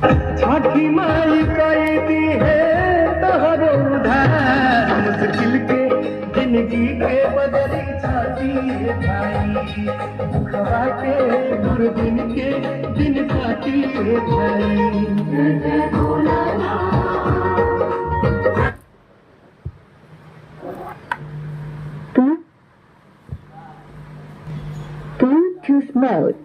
छठी माई कहती है तोहरो उधार मुश्किल के जिंदगी के बदली छाती है भाई खवा के दुर्दिन के दिन काटी है भाई Bluetooth mode.